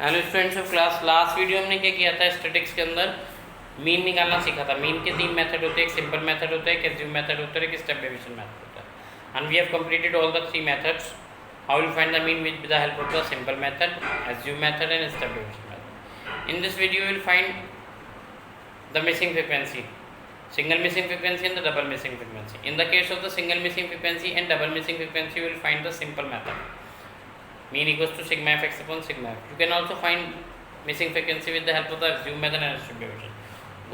Hello students of class, last video हमने क्या किया था, स्टैटिक्स के अंदर मीन निकालना सीखा था। मीन के तीन मेथड होते हैं, एक सिंपल मेथड होता है, एक एज्यूम मेथड होता है, एक स्टेप डेविएशन मेथड होता है। And we have completed all the three methods. How will find the mean with the help of the simple method, assume method and step deviation method. In this video will find the missing frequency, single missing frequency and the double missing frequency. In the case of the single missing frequency and double missing frequency, you will find the simple method, mean equals to sigma f x upon sigma f. You can also find missing frequency with the help of the assume method and strip division.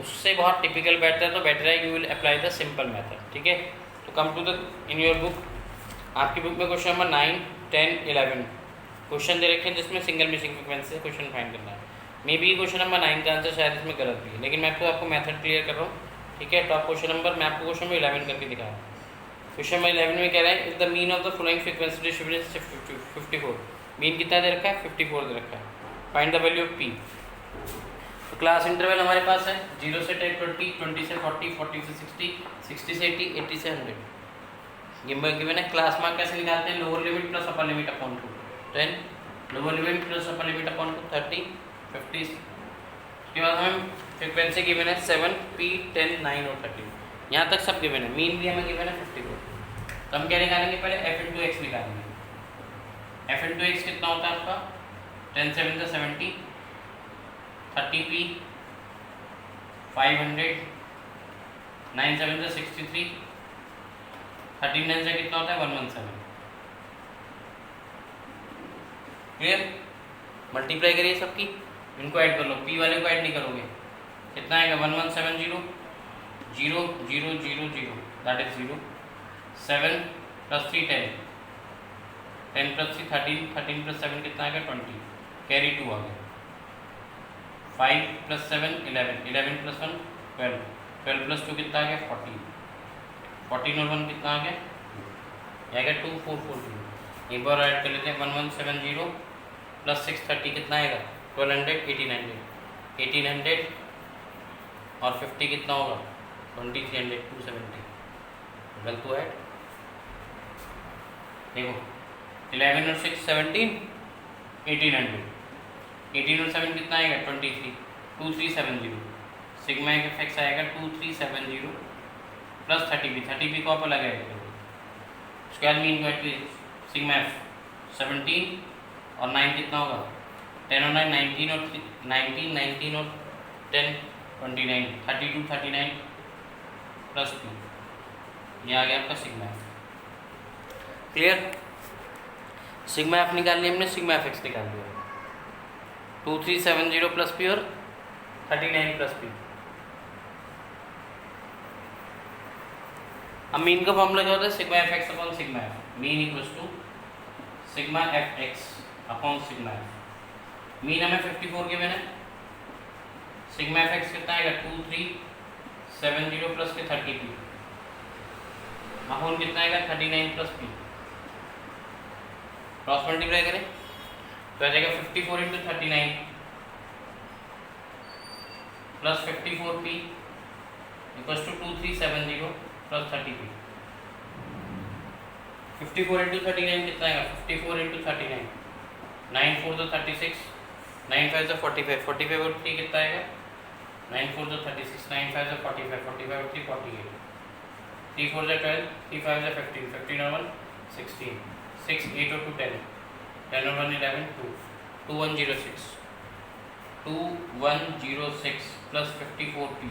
उससे बहुत typical better है, तो better है you will apply the simple method. ठीक है, तो come to the in your book, आपकी book में क्वेश्चन नंबर 9, 10, 11 क्वेश्चन दे रखे हैं जिसमें सिंगल मिसिंग फ्रिक्वेंसी से क्वेश्चन फाइंड करना है। मे बी क्वेश्चन नंबर 9 का आंसर शायद इसमें गलत भी है, लेकिन मैं तो आपको मेथड क्लियर कर रहा हूँ। ठीक है, तो आप क्वेश्चन नंबर, मैं आपको क्वेश्चन नंबर 11 करके दिखा रहा हूँ। क्वेश्चन नंबर 11 में कह रहा है, if the mean of the following frequency distribution 54, mean कितना दे रखा है, 54 दे रखा है। Find the value of P. तो क्लास इंटरवल हमारे पास है 0 से 10, 20, 20 से 40, 40 से 60, 60 से 80, 80 से 100। गिवन है। क्लास मार्क कैसे निकालते हैं, lower limit plus upper limit upon 2, 10, lower limit plus upper limit upon 2, 30, 50। उसके बाद हमें फ्रिक्वेंसी गिवन है 7, P, 10, 9 और 13। यहाँ तक सब गिवन है। मीन भी हमें गिवन है 54। तो हम क्या निकालेंगे, पहले f इंटू एक्स निकालेंगे। f इंटू एक्स कितना होता है आपका, 10 7 से 70, 30p, 500, 9 7 से 63, 13 9 से कितना होता है 117। क्लियर? मल्टीप्लाई करिए सबकी, इनको ऐड कर लो, पी वाले को ऐड नहीं करोगे। कितना आएगा 1170, 0 0 0 0 that is 0, 7 plus 3 10, 10 plus 3 13, 13 plus 7 कितना आएगा 20, कैरी 2 आ गया। 5 प्लस 7 11, 11 प्लस 1 12, 12 प्लस 2 कितना आ गया 14, 14 और 1 कितना आ गया 2 4 4 0। एक बार ऐड कर लेते हैं, 1170 प्लस 630 कितना आएगा 1200, 1800, 1800 और 50 कितना होगा 2300, 270। डल तो ऐड देखो, 11 और 6 17, 1800, 18 और 7 कितना आएगा 23, 2370। सिग्मा एफ एक्स आएगा 2370 प्लस 30p, 30p को आप लगाएगा। उसके बाद मीन को सिग्मा एफ 17 और 9 कितना होगा 10 और 9 19 और 19 19 और 10 29, 32 39 प्लस 2, ये आ गया आपका sigma F. Clear? Sigma F निकाल लिया हमने, सिग्मा एफ एक्स निकाल लिया। 2370 प्लस पी और 39 प्लस पी। अब मीन का फॉर्मूला क्या होता है, sigma F x upon sigma f. Mean equals to sigma F x upon sigma f. Mean हमें 54 के मैंने, सिग्मा एफ एक्स कितना आएगा 2370 प्लस के 30p, अपॉन कितना आएगा 39 प्लस p। क्रॉस मल्टीप्लाई करें तो आ जाएगा 54 into 39 plus 54p equals to 2370 plus 30p। 54 into 39 कितना आएगा 54 इंटू 39, 9 4 तो 36, 9 5 तो 45, 45 और 3 कितना आएगा 9 4 तो 36, 9 5 तो 45, 45 और 3 48, 3 4 तो 12, 3 5 तो 15, 15 और 1 16, 6 8 और 2 10, 10 और 1 11 2, 2106, 2106 plus 54p,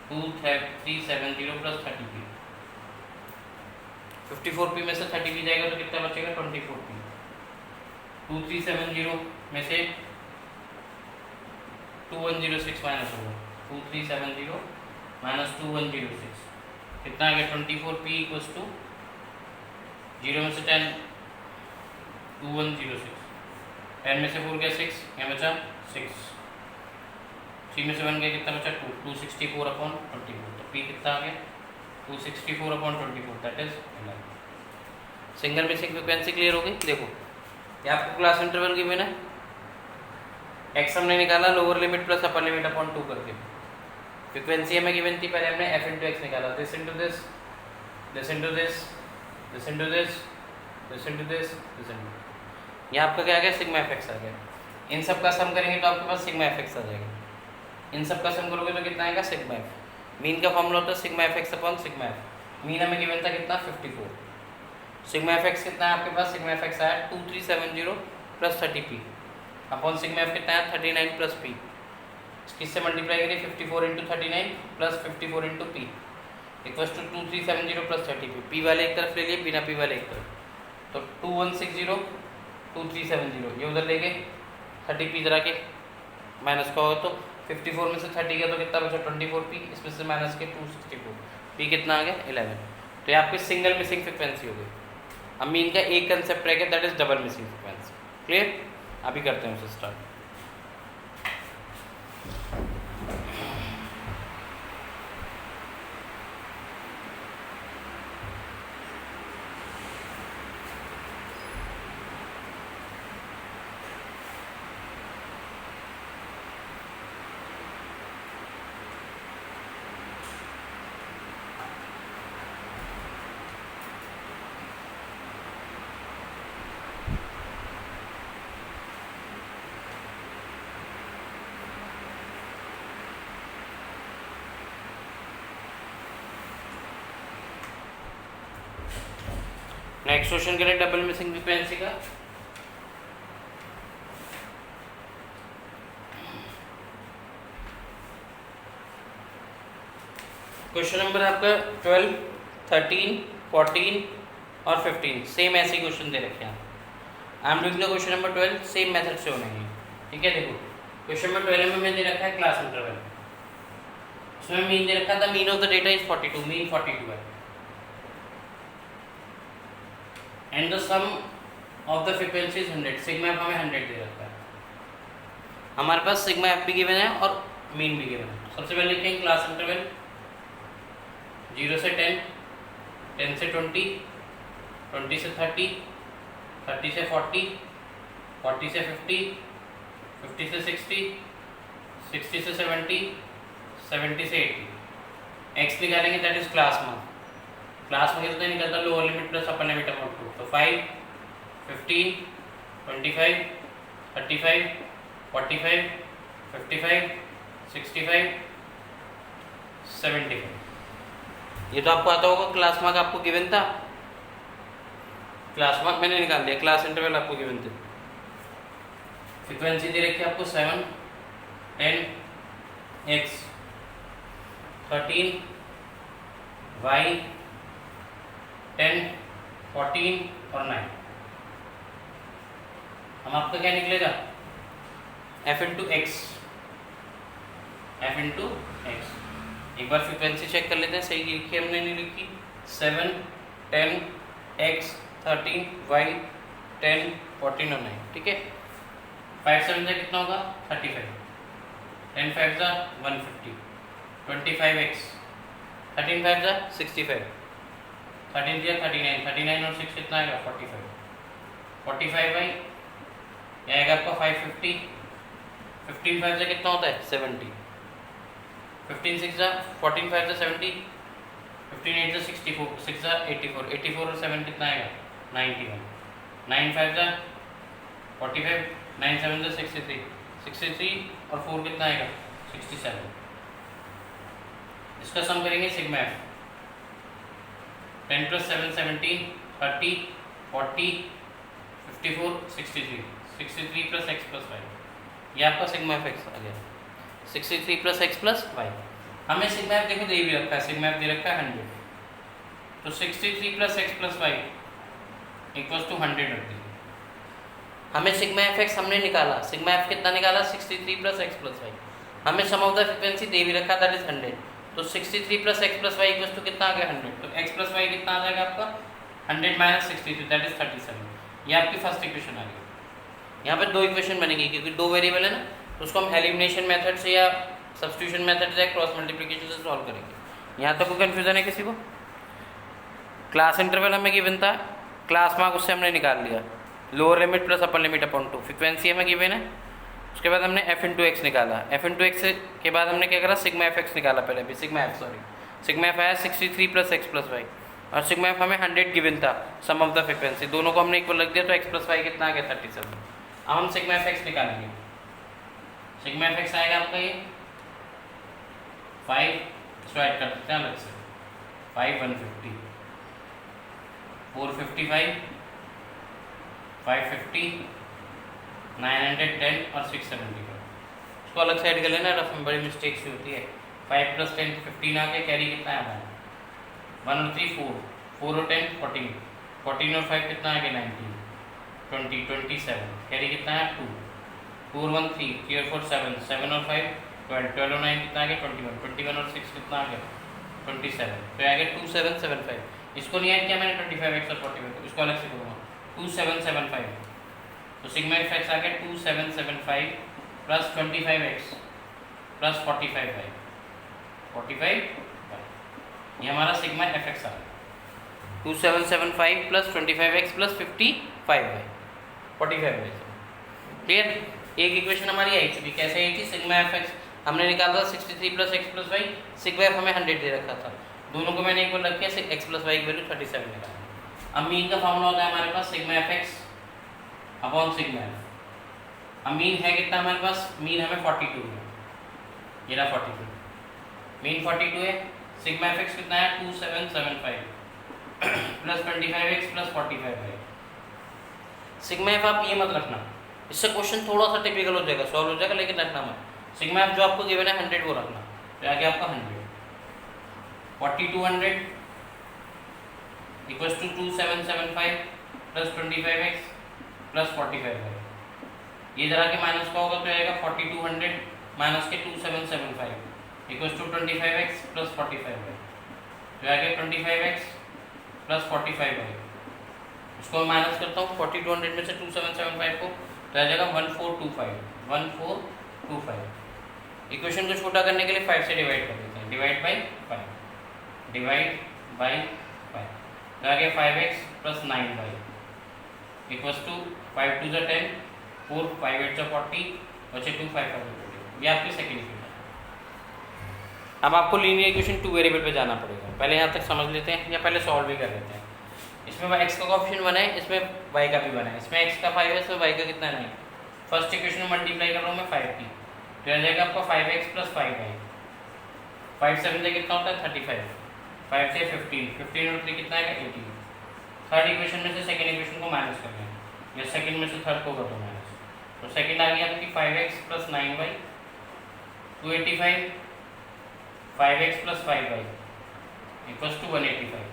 2370 plus 30p। 54p में से 30p जाएगा तो कितना बचेगा 24p। 2370 में से 2106 माइनस होगा, 2370 माइनस 2106 कितना आ गया 24p इक्वल्स टू 0 में से 10 2106, 10 में से 4 गया 6, यहाँ बचा 6, 3 में से 1 गया कितना बचा 2, 264 अपॉन 24। तो p कितना आ गया 264 upon 24, that is 11। Single missing frequency clear हो गई। देखो ये आपको क्लास इंटरवल गिवन है, एक्स हमने निकाला lower limit plus upper limit upon 2 करके। फ्रिक्वेंसी हमें गिवन थी, पहले हमने एफ इंटू एक्स निकाला, this into this, this into this, this into this, this into this, this into. यहाँ आपका क्या आ गया सिग्मा एफ एक्स आ गया। इन सब का सम करेंगे तो आपके पास सिग्मा एफ एक्स आ जाएगा। इन सब का सम करोगे तो कितना आएगा सिग्मा एफ। मीन का फॉर्मूला होता है sigma F x upon sigma f. Mean हमें गिवन था कितना 54। सिग्मा एफ एक्स कितना है आपके पास, सिग्मा एफ एक्स आया 2370 plus 30p upon sigma F कितना है 39 प्लस p। किससे मल्टीप्लाई करिए 54 into 39 plus 54 into p equals to 2370 plus 30p। p वाले एक तरफ ले लिए, बिना p वाले एक तरफ, तो 2160 2370 ये उधर ले गए, 30p इधर आके माइनस का होगा तो 54 में से 30 गया तो कितना बचा 24p, इसमें से माइनस के 264, p कितना आ गया 11। तो ये आपकी सिंगल मिसिंग फ्रिक्वेंसी हो गई। अब मीन का एक कंसेप्ट रह गया that is double missing frequency. Clear? अभी करते हैं उसे स्टार्ट। नेक्स्ट क्वेश्चन करें डबल मिसिंग फ्रीक्वेंसी का। क्वेश्चन नंबर आपका 12, 13, 14 और 15 सेम ऐसे क्वेश्चन दे रखे हैं। I am doing the question number 12 same method से होने हैं। ठीक है, देखो क्वेश्चन नंबर 12 में मैंने दे रखा है क्लास इंटरवल, उसमें मीन दे रखा था mean of the data is 42, mean 42 है and the sum of the frequency is 100, sigma f हमें 100 दे रखा है। हमारे पास सिग्मा एफ भी गिवन है और मीन भी गिवन है। सबसे पहले लिखेंगे क्लास इंटरवल 0 से 10, 10 से 20, 20 से 30, 30 से 40, 40 से 50, 50 से 60, 60 से 70, 70 से 80। एक्स निकालेंगे दैट इज क्लास में। क्लास में कितना निकलता है lower limit plus upper limit upon 2, तो 5, 15, 25, 35, 45, 55, 65, 75। ये तो आपको आता होगा। क्लास मार्क आपको गिवन था, क्लास मार्क मैंने निकाल दिया, क्लास इंटरवल आपको गिवन थे। फ्रीक्वेंसी दे रखी है आपको 7, 10, x, 13, y, 10, 14 और 9। हम आपका क्या निकलेगा f into x, f into x. एक बार फ्रीक्वेंसी चेक कर लेते हैं सही लिखी हमने नहीं लिखी। 7, 10, x, 13, y, 10, 14 और 9। ठीक है, 5 7 से कितना होगा 35, 10 5 जा 150, 25x, 13 5 जा 65, 13 दिया 39, 39 और 6 कितना आएगा 45, 45 बाई ये आएगा आपका 550, 15 5 से कितना होता है 70, 15 6 जा 14 5 जा 70, 15 8 जा 64, 6 जा 84, 84 और 7 कितना आएगा 91, 9 5 जा 45, 9 7 जा 63, 63 और 4 कितना आएगा 67। इसका सम करेंगे sigma f 10 plus 7 17, 30, 40, 54, 63, 63 plus x plus y, ये आपका सिग्मा एफ एक्स आ गया। 63 प्लस एक्स प्लस वाई। हमें सिग्मा एफ देखो दे भी रखा है, सिग्मा एफ दे रखा है 100, तो 63 plus x plus y equals to 100 रख दीजिए। हमें सिग्मा एफ एक्स हमने निकाला, सिग्मा एफ कितना निकाला 63 प्लस एक्स प्लस वाई। हमें सम ऑफ द फ्रीक्वेंसी दे भी रखा दैट इज 100, तो 63 plus x plus y equals to कितना आ गया 100, तो एक्स प्लस वाई कितना आ जाएगा आपका 100 माइनस 63 दैट इज 37। ये आपकी फर्स्ट इक्वेशन आ गई। यहाँ पे दो इक्वेशन बनेगी क्योंकि दो वेरिएबल है ना, तो उसको हम एलिमिनेशन मेथड से या सब्स्टिट्यूशन मेथड से क्रॉस मल्टीप्लिकेशन से सॉल्व करेंगे। यहाँ तक कोई कन्फ्यूजन है किसी को? क्लास इंटरवल हमें गिवन था, क्लास मार्क उससे हमने निकाल लिया, lower limit plus upper limit upon 2, frequency हमें गिवन है। उसके बाद हमने एफ इंटू एक्स निकाला, एफ इंटू एक्स के बाद हमने क्या करा सिग्मा एफ एक्स निकाला, पहले भी सिग्मा एफ सिग्मा एफ आया 63 प्लस एक्स प्लस वाई, और सिग्मा एफ हमें 100 गिवन था सम ऑफ द फ्रीक्वेंसी, दोनों को हमने इक्वल रख दिया, तो एक्स प्लस वाई कितना आ गया 37। अब हम सिग्मा एफ एक्स निकालेंगे। सिग्मा एफ एक्स आएगा आपका ये 5, इसको ऐड कर सकते हैं अलग से, 5 150, 455, 550, 910 और 675, इसको अलग से ऐड कर लेना, रफ में बड़ी मिस्टेक्स होती है। 5 + 10 15 आ गया, कैरी कितना है हमारा 1 और 3 4, 4 और 10 14, 14 और 5 कितना आ गया 19, 20 27, कैरी कितना है 2, 2 और 1 3, 3 और 4 7, 7 और 5 12, 12 और 9 कितना आ गया 21, 21 और 6 कितना आ गया 27, तो आ गया 2775। इसको नहीं ऐड किया मैंने 25x और 45, इसको अलग से करूँगा 2775, तो सिग्मा एफ एक्स आ गया 2775 plus 25x plus 45y, 45y, ये हमारा सिग्मा एफ एक्स आ गया 2775 plus 25x plus 55y, 45y। Clear? एक इक्वेशन हमारी आई चुकी, कैसे आई थी, सिग्मा एफ एक्स हमने निकाला था 63 plus x plus y, sigma f हमें 100 दे रखा था, दोनों को मैंने एक बार रख के एक्स प्लस वाई की वैल्यू 37 निकाला। अब मीन का फॉर्मूला होता है हमारे पास sigma F x upon sigma F. अब मीन है कितना हमारे पास, मीन हमें 42 है, ये रहा 42, मीन 42 है, सिग्मा एफ एक्स कितना है 2775 plus 25x plus 45y। Sigma F आप ये मत रखना, इससे क्वेश्चन थोड़ा सा टिपिकल हो जाएगा, सॉल्व हो जाएगा, लेकिन रखना मत। सिग्मा एफ जो आपको गिवन है 100 वो रखना, तो आगे आपका 100 4200 equals to 2775 plus 25x plus 45y। ये जरा के माइनस का होगा तो आएगा 4200 माइनस के 2775 equals to 25x plus 45y, तो आगे 25x प्लस 45y। इसको मैं माइनस करता हूँ 4200 में से 2775 को, तो आ जाएगा 1425। इक्वेशन को छोटा करने के लिए 5 से डिवाइड कर देते हैं, डिवाइड बाई 5, डिवाइड बाई 5, तो आ गया 5x plus 9y equals to 5 2 10, 4 5 8 40, बचे 2 5 40। ये आपकी सेकेंड इक्वेशन। अब आपको लीनियर इक्वेशन 2 वेरिएबल पे जाना पड़ेगा, पहले यहाँ तक समझ लेते हैं या पहले सॉल्व भी कर लेते हैं। इसमें x का कोएफिशिएंट 1 है, इसमें y का भी 1 है, इसमें x का 5 है, इसमें y का कितना है 9। फर्स्ट इक्वेशन में मल्टीप्लाई कर रहा हूँ मैं 5 की, तो आ जाएगा आपका 5x प्लस 5y, 5 7 से कितना होता है 35, 5 से 15, 15 और 3 कितना आएगा 18। थर्ड इक्वेशन में से सेकंड इक्वेशन को माइनस कर लें, या सेकंड में से थर्ड को कर दो माइनस, तो सेकंड आ गया आपकी 5x plus 9y 285, 5x plus 5y equals to 185।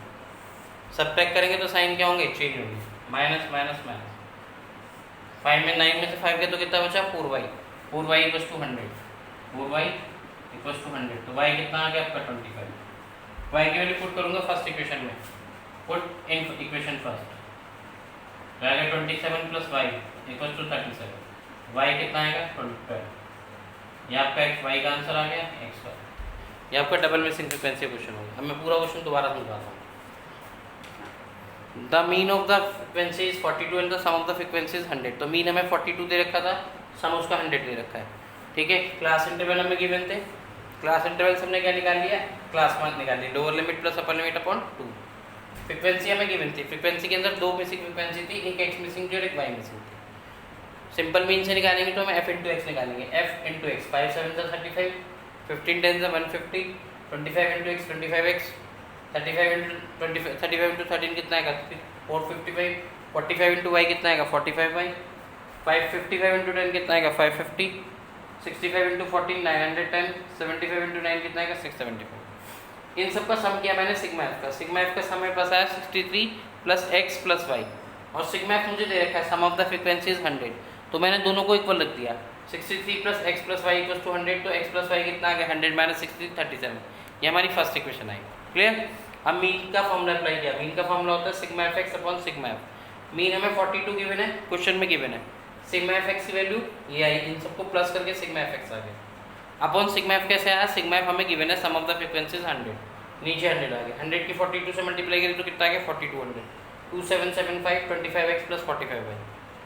Subtract करेंगे तो साइन क्या होंगे, चेंज होंगे, माइनस माइनस माइनस। 5 में 9 में से 5 के तो कितना बचा 4y, 4y equals to 100, 4y equals to 100, तो y कितना आ गया आपका 25। y की वैल्यू पुट करूंगा फर्स्ट इक्वेशन में, पुट इन इक्वेशन फर्स्ट, तो आएगा 27 plus y equals to 37, y कितना आएगा 12। ये आपका y का आंसर आ गया x का। ये आपका डबल मिसिंग फ्रीक्वेंसी क्वेश्चन होगा। अब मैं पूरा क्वेश्चन दोबारा समझाता हूँ। The mean of the frequency is 42 and the sum of the frequency is 100। तो मीन हमें 42 दे रखा था, सम उसका 100 दे रखा है, ठीक है। क्लास इंटरवल हमें गिवन थे, क्लास इंटरवल हमने क्या निकाल लिया, क्लास मार्क निकाल लिया, lower limit plus upper limit upon 2। Frequency हमें गिवन थी, फ्रीक्वेंसी के अंदर 2 मिसिंग फ्रीक्वेंसी थी, एक x मिसिंग थी और एक y मिसिंग थी। सिंपल मीन से निकालेंगे तो हमें f इंटू एक्स निकालेंगे, f into x, 5 7 35, 15 10 150, 25 into x 25x, 35 into 13 कितना आएगा 455, 45 इंटू वाई कितना आएगा 45y, 555 इंटू 10 कितना आएगा 550, 65 इंटू 14 910, 75 इंटू 9 कितना आएगा 675। इन सब का सम किया मैंने सिग्मा एफ का। सिग्मा एफ का सम मेरे पास आया 63 प्लस एक्स प्लस वाई, और सिग्मा एफ मुझे दे रखा है sum of the frequency is 100, तो मैंने दोनों को इक्वल रख दिया। 63 plus x plus y equals to 100, तो एक्स प्लस वाई कितना आ गया 100 माइनस 60 37। ये हमारी फर्स्ट इक्वेशन आई। क्लियर? अब मीन का फॉर्मूला अप्लाई किया। मीन का फॉर्मूला होता है sigma F x upon sigma f. Mean हमें 42 गिवन है, क्वेश्चन में गिवन है। सिग्मा एफ एक्स की वैल्यू ये आई, इन सबको प्लस करके सिग्मा एफ एक्स आ गया। अपॉन सिग्मा एफ कैसे आया, सिग्मा एफ हमें गिवन है सम ऑफ द फ्रीक्वेंसीज 100, नीचे 100 आ गया। 100 की 42 से मल्टीप्लाई करें तो कितना आ गया 4200, 2775 25x प्लस 45y,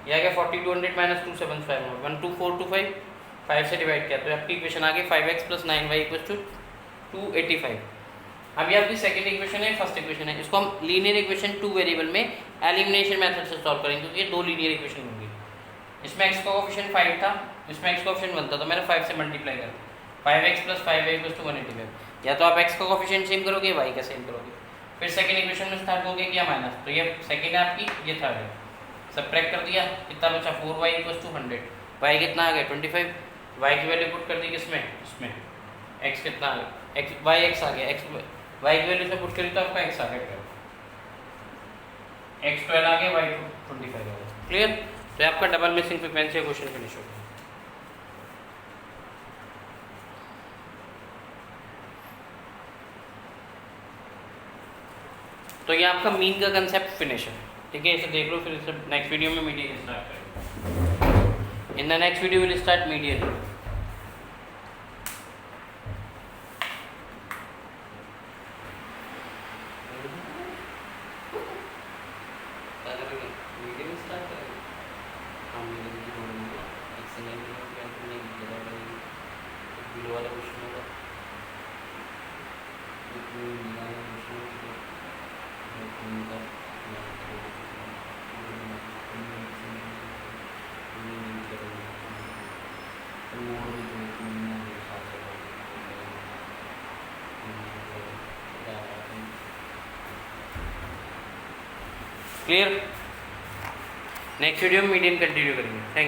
ये आ गया 4200 माइनस 275, 12425, 5 से डिवाइड किया तो आपकी इक्वेशन आ गई 5x plus 9y equals to 285। अब ये आपकी सेकंड इक्वेशन है, फर्स्ट इक्वेशन है। इसको हम लीनियर इक्वेशन 2 वेरिएबल में एलिमिनेशन मेथड से सॉल्व करेंगे, क्योंकि ये 2 लीनियर इक्वेशन होंगी। इसमें x का कोफिशिएंट 5 था, इसमें x का कोफिशिएंट 1 था, तो मैंने 5 से मल्टीप्लाई कर 5x + 5y = 185। या तो आप x का कोफिशिएंट सेम करोगे, y का सेम करोगे, फिर सेकंड इक्वेशन में स्टार्ट होगे क्या माइनस, तो ये सेकंड है आपकी, ये थर्ड है, सबट्रैक्ट कर दिया, कितना बचा 4y = 100, y कितना आ गया 25, y की वैल्यू पुट कर दी किसमें, इसमें, x कितना आ गया, x आ गया, y की वैल्यू से पुट करी तो आपका x आ गया 12, x 12 आ गया, y 25 आ गया। क्लियर? तो आपका double missing frequency question finish हो गया। तो ये आपका मीन का कंसेप्ट फिनिश है, ठीक है, इसे देख लो, फिर इसे नेक्स्ट वीडियो में मीडियन स्टार्ट करेंगे। In the next video will start median. Clear? Next video में मीडियन कंटिन्यू करेंगे। Thank you.